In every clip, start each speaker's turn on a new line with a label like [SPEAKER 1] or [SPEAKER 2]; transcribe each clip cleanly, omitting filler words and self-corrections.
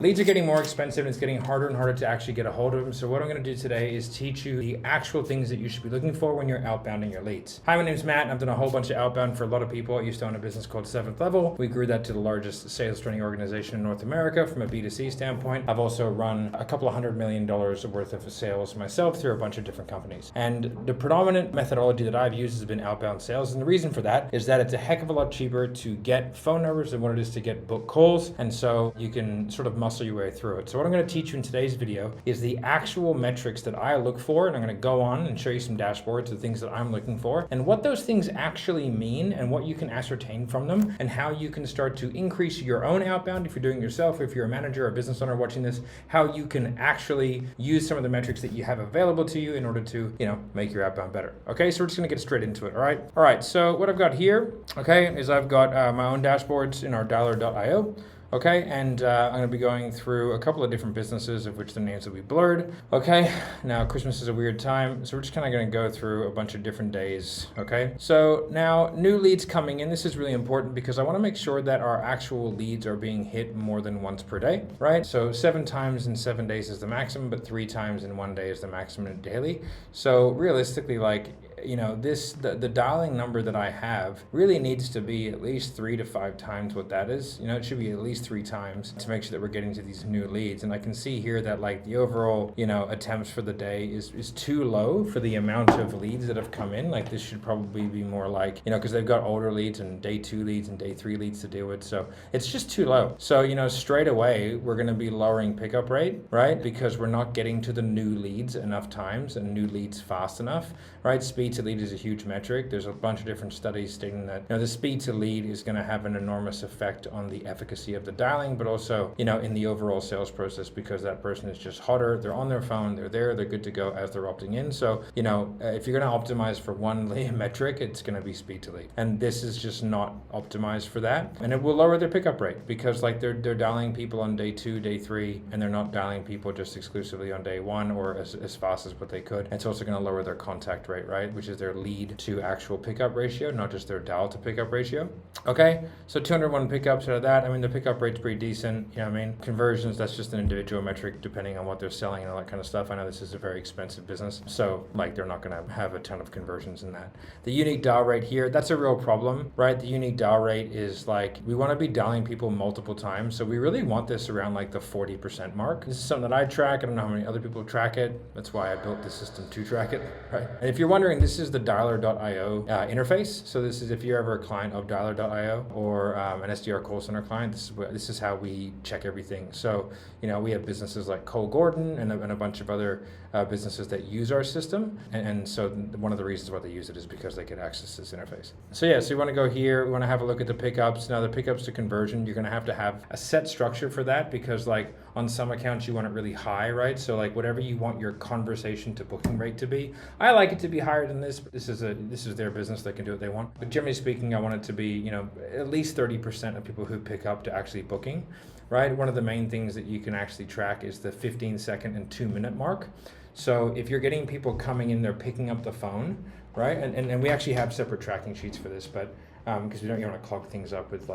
[SPEAKER 1] Leads are getting more expensive and it's getting harder and harder to actually get a hold of them. So what I'm going to do today is teach you the actual things that you should be looking for when you're outbounding your leads. Hi, my name's Matt and I've done a whole bunch of outbound for a lot of people. I used to own a business called 7th Level. We grew that to the largest sales training organization in North America from a B2C standpoint. I've also run a couple of $100 million worth of sales myself through a bunch of different companies. And the predominant methodology that I've used has been outbound sales. And the reason for that is that it's a heck of a lot cheaper to get phone numbers than what it is to get book calls. And so you can sort of muscle your way through it. So what I'm going to teach you in today's video is the actual metrics that I look for, and I'm going to go on and show you some dashboards of things that I'm looking for and what those things actually mean and what you can ascertain from them and how you can start to increase your own outbound if you're doing it yourself, or if you're a manager or a business owner watching this, how you can actually use some of the metrics that you have available to you in order to, make your outbound better. Okay, so we're just going to get straight into it. All right. So what I've got here, is I've got my own dashboards in our dialer.io. Okay, and I'm going to be going through a couple of different businesses of which the names will be blurred. Okay, now Christmas is a weird time, so we're just kind of going to go through a bunch of different days. Okay, so now new leads coming in. This is really important because I want to make sure that our actual leads are being hit more than once per day, right? So 7 times in 7 days is the maximum, but 3 times in 1 day is the maximum daily. So realistically, the dialing number that I have really needs to be at least 3 to 5 times what that is. It should be at least 3 times to make sure that we're getting to these new leads. And I can see here that the overall, attempts for the day is too low for the amount of leads that have come in. This should probably be more because they've got older leads and day 2 leads and day 3 leads to deal with. So it's just too low. So, straight away, we're going to be lowering pickup rate, right? Because we're not getting to the new leads enough times and new leads fast enough, right? Speed to lead is a huge metric. There's a bunch of different studies stating that, the speed to lead is going to have an enormous effect on the efficacy of the dialing, but also, in the overall sales process, because that person is just hotter. They're on their phone, they're there, they're good to go as they're opting in. So, if you're going to optimize for one metric, it's going to be speed to lead. And this is just not optimized for that. And it will lower their pickup rate because they're dialing people on day 2, day 3, and they're not dialing people just exclusively on day 1 or as fast as what they could. And it's also going to lower their contact rate, right? Which is their lead to actual pickup ratio, not just their dial to pickup ratio. Okay, so 201 pickups out of that. The pickup rate's pretty decent. Conversions, that's just an individual metric depending on what they're selling and all that kind of stuff. I know this is a very expensive business, so they're not going to have a ton of conversions in that. The unique dial rate here, that's a real problem, right? The unique dial rate is we want to be dialing people multiple times, so we really want this around the 40% mark. This is something that I track. I don't know how many other people track it. That's why I built the system to track it, right? And if you're wondering, this is the dialer.io interface. So this is if you're ever a client of dialer.io or an SDR call center client, this is how we check everything. So, we have businesses like Cole Gordon and a bunch of other businesses that use our system. And so one of the reasons why they use it is because they get access to this interface. So you want to go here, we want to have a look at the pickups. Now the pickups to conversion, you're going to have a set structure for that because on some accounts you want it really high, right? So whatever you want your conversation to booking rate to be, I like it to be higher than this, but this is their business. They can do what they want. But generally speaking, I want it to be, at least 30% of people who pick up to actually booking, right? One of the main things that you can actually track is the 15-second and 2-minute mark. So if you're getting people coming in, they're picking up the phone, right? And we actually have separate tracking sheets for this, but because you don't want to clog things up with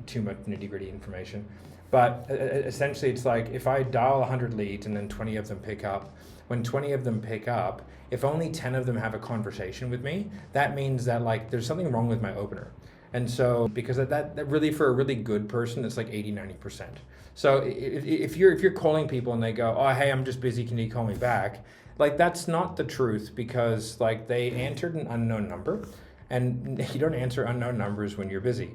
[SPEAKER 1] too much nitty-gritty information. But essentially it's if I dial 100 leads and then 20 of them pick up, when 20 of them pick up, if only 10 of them have a conversation with me, that means that there's something wrong with my opener. And so because that really, for a really good person, it's 80-90%. So if you're calling people and they go, oh, hey, I'm just busy, can you call me back? That's not the truth because they entered an unknown number, and you don't answer unknown numbers when you're busy.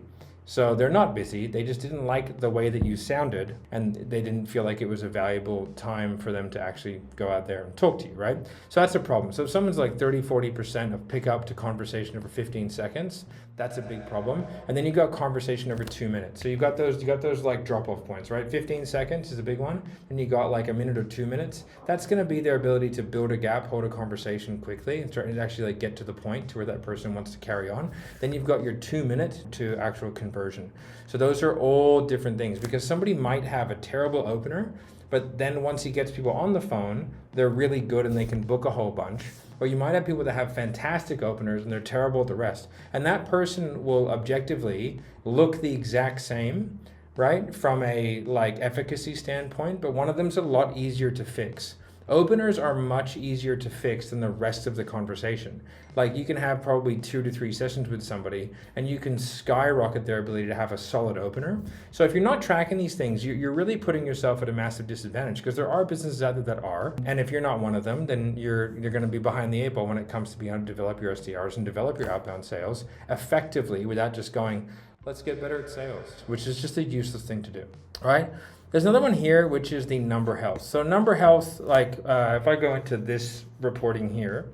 [SPEAKER 1] So they're not busy, they just didn't like the way that you sounded, and they didn't feel like it was a valuable time for them to actually go out there and talk to you, right? So that's a problem. So if someone's 30-40% of pickup to conversation over 15 seconds, that's a big problem. And then you got conversation over 2 minutes. So you got those drop-off points, right? 15 seconds is a big one. And you got a minute or 2 minutes. That's going to be their ability to build a gap, hold a conversation quickly, and start to actually get to the point to where that person wants to carry on. Then you've got your 2 minute to actual conversion. So those are all different things because somebody might have a terrible opener, but then once he gets people on the phone, they're really good and they can book a whole bunch. Or you might have people that have fantastic openers and they're terrible at the rest. And that person will objectively look the exact same, right? From a like efficacy standpoint, but one of them's a lot easier to fix. Openers are much easier to fix than the rest of the conversation. Like you can have probably 2 to 3 sessions with somebody and you can skyrocket their ability to have a solid opener. So if you're not tracking these things, you're really putting yourself at a massive disadvantage, because there are businesses out there that are. And if you're not one of them, then you're going to be behind the 8 ball when it comes to being able to develop your SDRs and develop your outbound sales effectively without just going, let's get better at sales, which is just a useless thing to do, all right? There's another one here, which is the number health. So number health, like if I go into this reporting here,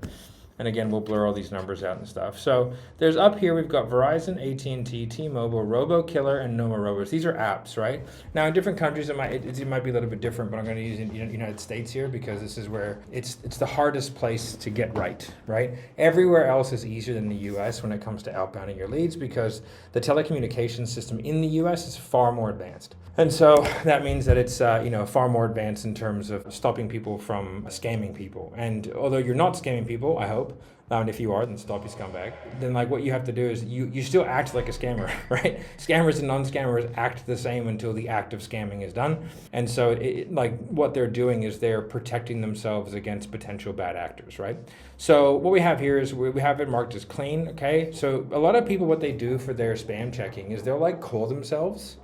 [SPEAKER 1] and again, we'll blur all these numbers out and stuff. So there's up here, we've got Verizon, AT&T, T-Mobile, RoboKiller, and Noma Robos. These are apps, right? Now in different countries, it might be a little bit different, but I'm going to use the United States here because this is where it's the hardest place to get right? Everywhere else is easier than the US when it comes to outbounding your leads, because the telecommunications system in the US is far more advanced. And so that means that it's far more advanced in terms of stopping people from scamming people. And although you're not scamming people, I hope, and if you are, then stop, you scumbag. Then like what you have to do is you still act like a scammer, right? Scammers and non-scammers act the same until the act of scamming is done. And so like what they're doing is they're protecting themselves against potential bad actors, right? So what we have here is we have it marked as clean, okay? So a lot of people, what they do for their spam checking is they'll like call themselves.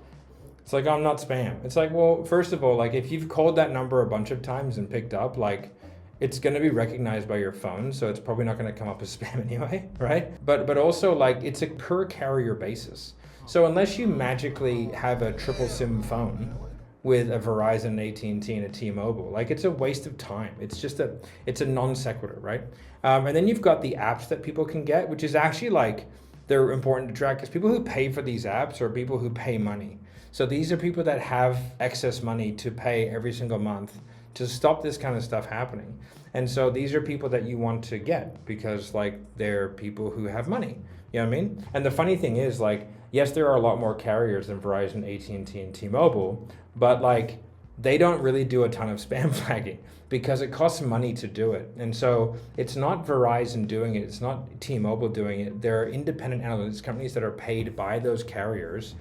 [SPEAKER 1] It's like, I'm not spam. It's like, well, first of all, like if you've called that number a bunch of times and picked up, like it's going to be recognized by your phone, so it's probably not going to come up as spam anyway, right? But also like it's a per carrier basis. So unless you magically have a triple SIM phone with a Verizon, AT&T, and a T-Mobile, like it's a waste of time. It's a non sequitur, right? And then you've got the apps that people can get, which is actually like, they're important to track, because people who pay for these apps are people who pay money. So these are people that have excess money to pay every single month to stop this kind of stuff happening. And so these are people that you want to get because like they're people who have money. You know what I mean? And the funny thing is, like, yes, there are a lot more carriers than Verizon, AT&T, and T-Mobile, but like they don't really do a ton of spam flagging because it costs money to do it. And so it's not Verizon doing it, it's not T-Mobile doing it. There are independent analytics companies that are paid by those carriers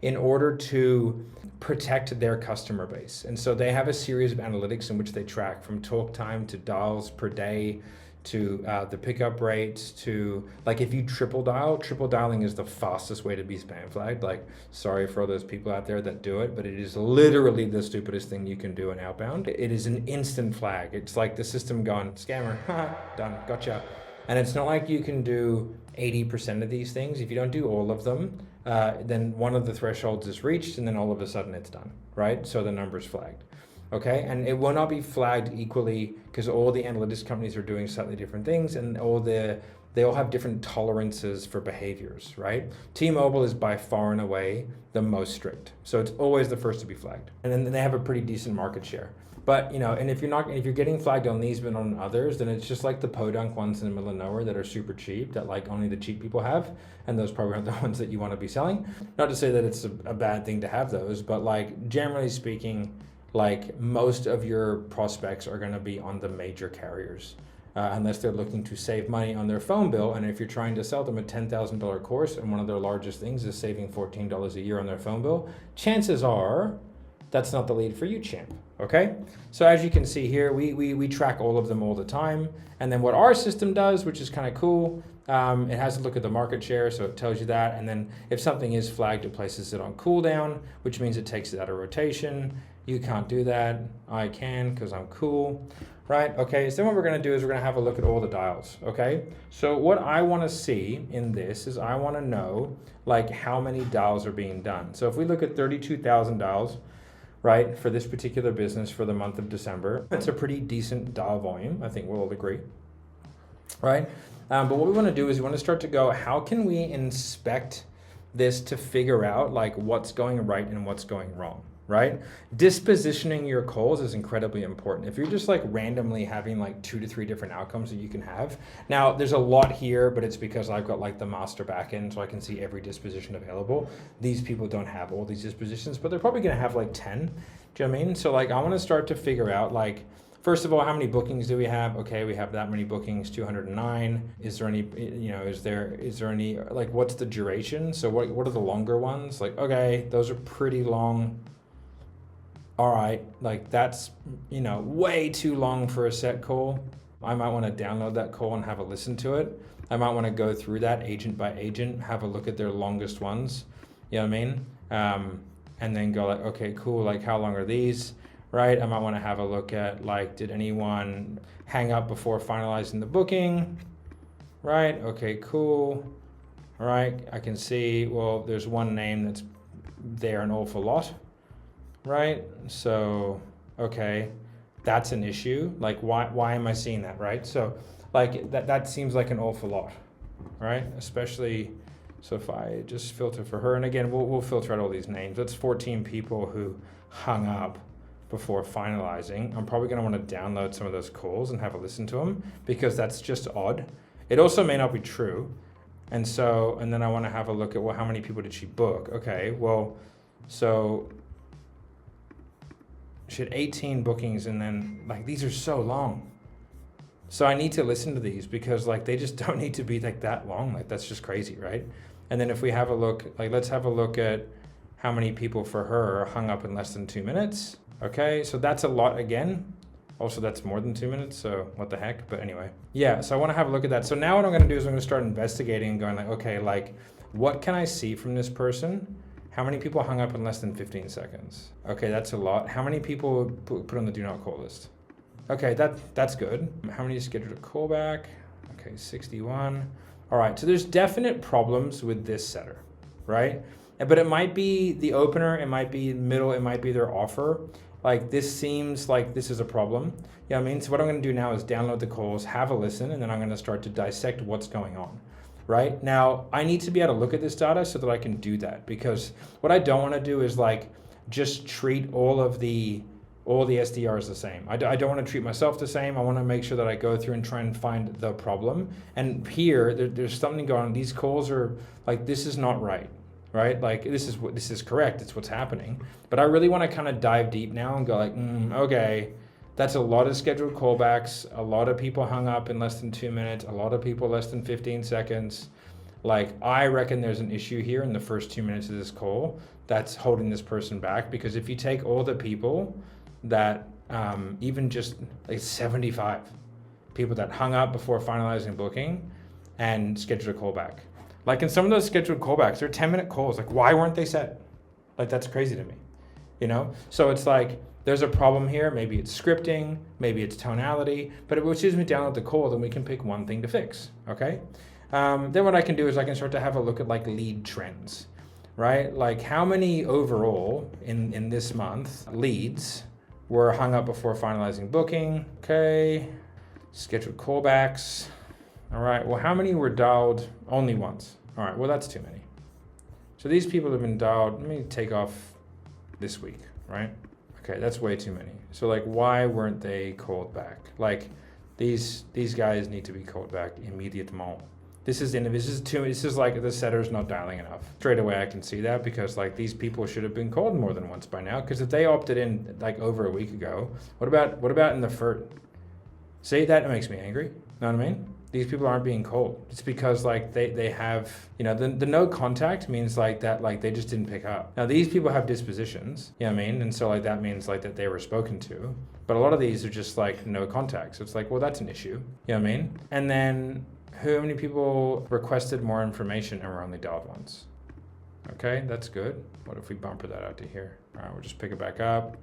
[SPEAKER 1] in order to protect their customer base. And so they have a series of analytics in which they track from talk time to dials per day to the pickup rates to, like, if you triple dialing is the fastest way to be spam flagged. Like, sorry for all those people out there that do it, but it is literally the stupidest thing you can do in outbound. It is an instant flag. It's like the system gone, scammer, done, gotcha. And it's not like you can do 80% of these things. If you don't do all of them, then one of the thresholds is reached and then all of a sudden it's done, right? So the number's flagged, okay? And it will not be flagged equally because all the analytics companies are doing slightly different things and they all have different tolerances for behaviors, right? T-Mobile is by far and away the most strict. So it's always the first to be flagged. And then they have a pretty decent market share. But, you know, and if you're getting flagged on these but on others, then it's just like the podunk ones in the middle of nowhere that are super cheap that like only the cheap people have. And those probably aren't the ones that you want to be selling. Not to say that it's a bad thing to have those, but like generally speaking, like most of your prospects are going to be on the major carriers. Unless they're looking to save money on their phone bill. And if you're trying to sell them a $10,000 course and one of their largest things is saving $14 a year on their phone bill, chances are that's not the lead for you, champ, okay? So as you can see here, we track all of them all the time. And then what our system does, which is kind of cool, it has a look at the market share, so it tells you that. And then if something is flagged, it places it on cooldown, which means it takes it out of rotation. You can't do that. I can because I'm cool. Right, okay, so then what we're gonna do is we're gonna have a look at all the dials, okay? So what I wanna see in this is I wanna know like how many dials are being done. So if we look at 32,000 dials, right, for this particular business for the month of December, it's a pretty decent dial volume, I think we'll all agree, right? But what we wanna do is we wanna start to go, how can we inspect this to figure out like what's going right and what's going wrong? Right? Dispositioning your calls is incredibly important. If you're just like randomly having like 2 to 3 different outcomes that you can have. Now there's a lot here, but it's because I've got like the master backend so I can see every disposition available. These people don't have all these dispositions, but they're probably gonna have like 10. Do you know what I mean? So like I wanna start to figure out like First of all, how many bookings do we have? Okay, we have that many bookings, 209. Is there any, is there any, like, what's the duration? So what are the longer ones? Like, okay, those are pretty long. All right, like that's, way too long for a set call. I might want to download that call and have a listen to it. I might want to go through that agent by agent, have a look at their longest ones. You know what I mean? And then go like, okay, cool. Like, how long are these? Right? I might want to have a look at, like, did anyone hang up before finalizing the booking? Right? Okay, cool. All right. I can see, well, there's one name that's there an awful lot. Right? So, okay, that's an issue. Like, why am I seeing that? Right? So, like, that seems like an awful lot. Right? Especially, so if I just filter for her, and again, we'll filter out all these names. That's 14 people who hung up before finalizing. I'm probably going to want to download some of those calls and have a listen to them, because that's just odd. It also may not be true. And then I want to have a look at, well, how many people did she book? Okay, well, so she had 18 bookings, and then, like, these are so long. So I need to listen to these, because, like, they just don't need to be like that long. Like, that's just crazy, right? And then if we have a look, like, let's have a look at how many people for her hung up in less than 2 minutes. Okay, so that's a lot again. Also, that's more than 2 minutes, so what the heck? But anyway, yeah, so I want to have a look at that. So now what I'm going to do is I'm going to start investigating and going like, okay, like, what can I see from this person? How many people hung up in less than 15 seconds? Okay, that's a lot. How many people put on the do not call list? Okay, that's good. How many scheduled a callback? Okay, 61. All right, so there's definite problems with this setter, right? But it might be the opener, it might be middle, it might be their offer. Like, this seems like this is a problem. You know what I mean? So what I'm gonna do now is download the calls, have a listen, and then I'm gonna start to dissect what's going on, right? Now, I need to be able to look at this data so that I can do that, because what I don't wanna do is, like, just treat all the SDRs the same. I don't want to treat myself the same. I want to make sure that I go through and try and find the problem. And here, there's something going on. These calls are like, this is not right, right? Like, this is correct. It's what's happening. But I really want to kind of dive deep now and go like, okay, that's a lot of scheduled callbacks. A lot of people hung up in less than 2 minutes. A lot of people less than 15 seconds. Like, I reckon there's an issue here in the first 2 minutes of this call that's holding this person back. Because if you take all the people that even just like 75 people that hung up before finalizing booking and scheduled a callback. Like, in some of those scheduled callbacks, they're 10-minute calls. Like, why weren't they set? Like, that's crazy to me, So it's like, there's a problem here. Maybe it's scripting, maybe it's tonality, but as soon as we download the call, then we can pick one thing to fix, okay? Then what I can do is I can start to have a look at, like, lead trends, right? Like, how many overall in this month leads were hung up before finalizing booking. Okay, scheduled callbacks. All right, well, how many were dialed only once? All right, well, that's too many. So these people have been dialed, let me take off this week, right? Okay, that's way too many. So, like, why weren't they called back? Like, these guys need to be called back immediately. This is like the setter's not dialing enough. Straight away I can see that, because, like, these people should have been called more than once by now, because if they opted in like over a week ago, what about in the first? See, that makes me angry. Know what I mean? These people aren't being called. It's because, like, they have, the no contact means, like, that, like, they just didn't pick up. Now, these people have dispositions, you know what I mean? And so, like, that means, like, that they were spoken to. But a lot of these are just, like, no contact. So it's like, well, that's an issue, you know what I mean? And then, how many people requested more information and were only dialed once? Okay, that's good. What if we bumper that out to here? All right, we'll just pick it back up.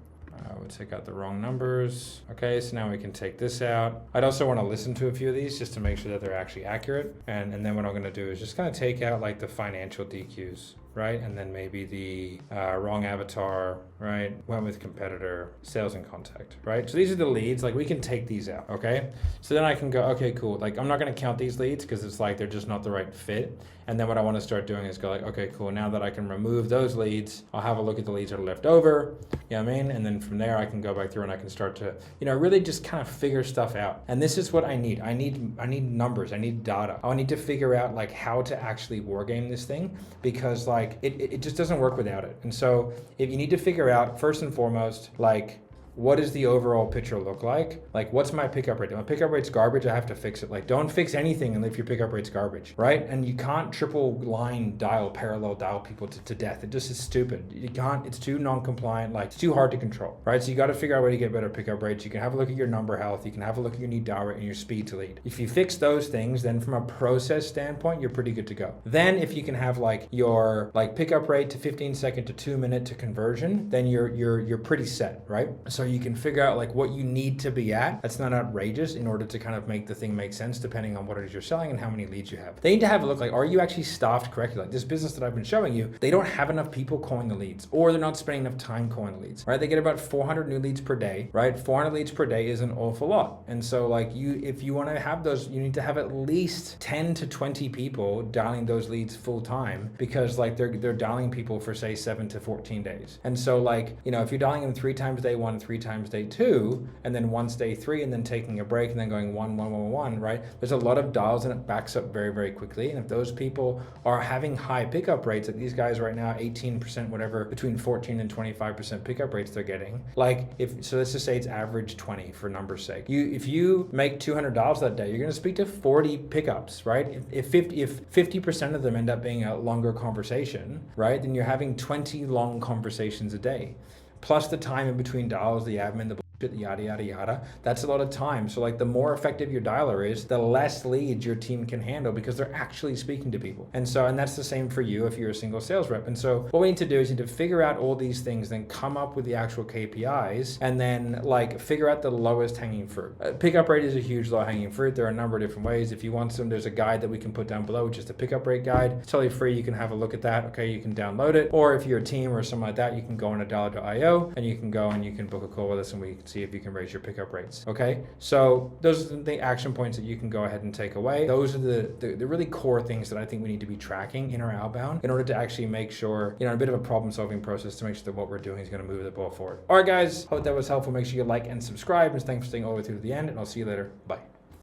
[SPEAKER 1] We'll take out the wrong numbers. Okay, so now we can take this out. I'd also want to listen to a few of these just to make sure that they're actually accurate. And then what I'm going to do is just kind of take out, like, the financial DQs, right? And then maybe the wrong avatar, right? Went with competitor, sales and contact, right? So these are the leads. Like, we can take these out, okay? So then I can go, okay, cool. Like, I'm not going to count these leads because it's like they're just not the right fit. And then what I want to start doing is go like, okay, cool. Now that I can remove those leads, I'll have a look at the leads that are left over. You know what I mean? And then from there, I can go back through and I can start to, really just kind of figure stuff out. And this is what I need. I need numbers. I need data. I need to figure out, like, how to actually war game this thing, because, like, it just doesn't work without it. And so if you need to figure out, first and foremost, like, what does the overall picture look like? Like, what's my pickup rate? If my pickup rate's garbage, I have to fix it. Like, don't fix anything if your pickup rate's garbage, right? And you can't triple line dial, parallel dial people to death. It just is stupid. You can't, it's too non-compliant, like it's too hard to control, right? So you got to figure out a way to get better pickup rates. You can have a look at your number health. You can have a look at your need dial rate and your speed to lead. If you fix those things, then from a process standpoint, you're pretty good to go. Then if you can have like your like pickup rate to 15 second to 2 minute to conversion, then you're pretty set, right? So you can figure out like what you need to be at. That's not outrageous in order to kind of make the thing make sense depending on what it is you're selling and how many leads you have. They need to have a look like, are you actually staffed correctly? Like this business that I've been showing you, they don't have enough people calling the leads, or they're not spending enough time calling the leads, right? They get about 400 new leads per day, right? 400 leads per day is an awful lot. And so like if you want to have those, you need to have at least 10 to 20 people dialing those leads full time, because like they're dialing people for say 7 to 14 days. And so like, you know, if you're dialing them 3 times day 1, 3 times day 2, and then once day 3, and then taking a break and then going 1, 1, 1, 1, right? There's a lot of dials and it backs up very, very quickly. And if those people are having high pickup rates, like these guys right now, 18%, whatever, between 14 and 25% pickup rates they're getting. Like so let's just say it's average 20 for numbers sake. If you make $200 that day, you're going to speak to 40 pickups, right? If 50% of them end up being a longer conversation, right? Then you're having 20 long conversations a day, plus the time in between dials, the admin, the yada yada yada. That's a lot of time. So like the more effective your dialer is, the less leads your team can handle because they're actually speaking to people. And that's the same for you if you're a single sales rep. And so what we need to do is we need to figure out all these things, then come up with the actual KPIs, and then like figure out the lowest hanging fruit. Pickup rate is a huge low hanging fruit. There are a number of different ways. If you want some, there's a guide that we can put down below, which is the pickup rate guide. It's totally free. You can have a look at that. Okay, you can download it. Or if you're a team or something like that, you can go on $1.io and you can go and you can book a call with us and we can see if you can raise your pickup rates. Okay, so those are the action points that you can go ahead and take away. Those are the really core things that I think we need to be tracking in our outbound in order to actually make sure, you know, a bit of a problem solving process to make sure that what we're doing is going to move the ball forward. All right, guys, hope that was helpful. Make sure you like and subscribe, and thanks for staying all the way through to the end, and I'll see you later. Bye.